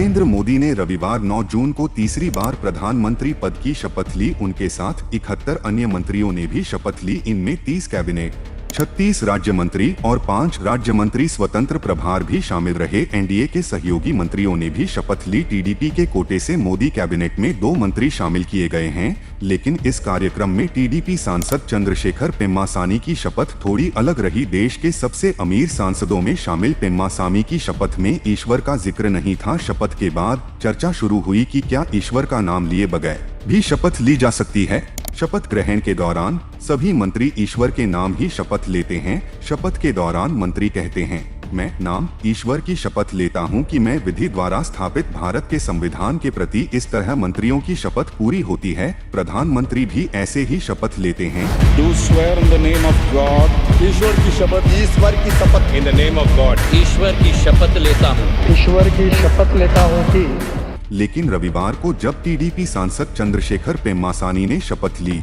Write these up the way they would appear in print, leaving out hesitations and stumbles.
नरेंद्र मोदी ने रविवार 9 जून को तीसरी बार प्रधानमंत्री पद की शपथ ली। उनके साथ 71 अन्य मंत्रियों ने भी शपथ ली। इनमें 30 कैबिनेट, 36 राज्य मंत्री और 5 राज्य मंत्री स्वतंत्र प्रभार भी शामिल रहे। एनडीए के सहयोगी मंत्रियों ने भी शपथ ली। टीडीपी के कोटे से मोदी कैबिनेट में 2 मंत्री शामिल किए गए हैं, लेकिन इस कार्यक्रम में टीडीपी सांसद चंद्रशेखर पेम्मासानी की शपथ थोड़ी अलग रही। देश के सबसे अमीर सांसदों में शामिल पेम्मासानी की शपथ में ईश्वर का जिक्र नहीं था। शपथ के बाद चर्चा शुरू हुई कि क्या ईश्वर का नाम लिए बगैर भी शपथ ली जा सकती है। शपथ ग्रहण के दौरान सभी मंत्री ईश्वर के नाम ही शपथ लेते हैं। शपथ के दौरान मंत्री कहते हैं, मैं नाम ईश्वर की शपथ लेता हूं कि मैं विधि द्वारा स्थापित भारत के संविधान के प्रति। इस तरह मंत्रियों की शपथ पूरी होती है। प्रधानमंत्री भी ऐसे ही शपथ लेते हैं। Do swear in the name of God। ईश्वर की शपथ, ईश्वर की शपथ। In the name of God। ईश्वर की शपथ लेता हूँ। ईश्वर की शपथ लेता हूँ कि। लेकिन रविवार को जब टीडीपी सांसद चंद्रशेखर पेम्मासानी ने शपथ ली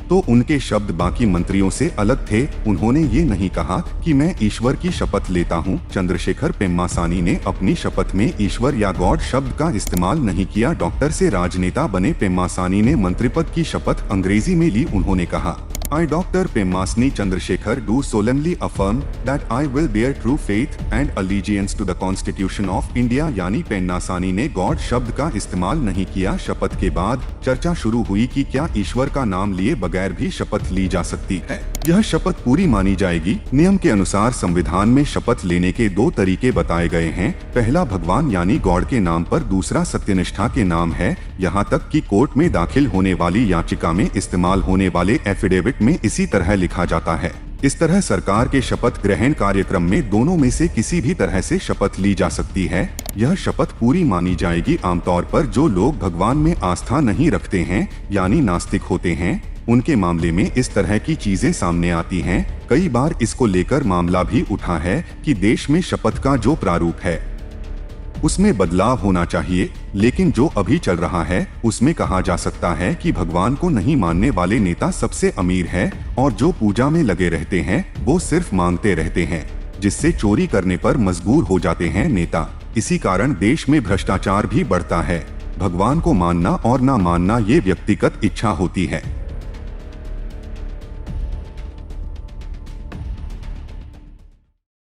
तो उनके शब्द बाकी मंत्रियों से अलग थे। उन्होंने ये नहीं कहा कि मैं ईश्वर की शपथ लेता हूँ। चंद्रशेखर पेम्मासानी ने अपनी शपथ में ईश्वर या गॉड शब्द का इस्तेमाल नहीं किया। डॉक्टर से राजनेता बने पेम्मासानी ने मंत्रिपद की शपथ अंग्रेजी में ली। उन्होंने कहा, I, Dr. Pemmasani Chandrasekhar, do solemnly affirm that I will bear true faith and allegiance to the Constitution of India। यानी पेम्मासानी ने गॉड शब्द का इस्तेमाल नहीं किया। शपथ के बाद चर्चा शुरू हुई कि क्या ईश्वर का नाम लिए बगैर भी शपथ ली जा सकती है। यह शपथ पूरी मानी जाएगी। नियम के अनुसार संविधान में शपथ लेने के 2 तरीके बताए गए हैं। पहला भगवान यानी गॉड के नाम पर, दूसरा सत्यनिष्ठा के नाम है। यहाँ तक कि कोर्ट में दाखिल होने वाली याचिका में इस्तेमाल होने वाले एफिडेविट में इसी तरह लिखा जाता है। इस तरह सरकार के शपथ ग्रहण कार्यक्रम में दोनों में से किसी भी तरह से शपथ ली जा सकती है। यह शपथ पूरी मानी जाएगी। आमतौर पर जो लोग भगवान में आस्था नहीं रखते हैं यानी नास्तिक होते हैं, उनके मामले में इस तरह की चीजें सामने आती हैं। कई बार इसको लेकर मामला भी उठा है कि देश में शपथ का जो प्रारूप है उसमें बदलाव होना चाहिए, लेकिन जो अभी चल रहा है उसमें कहा जा सकता है कि भगवान को नहीं मानने वाले नेता सबसे अमीर है और जो पूजा में लगे रहते हैं वो सिर्फ मांगते रहते हैं, जिससे चोरी करने पर मजबूर हो जाते हैं नेता। इसी कारण देश में भ्रष्टाचार भी बढ़ता है। भगवान को मानना और ना मानना ये व्यक्तिगत इच्छा होती है।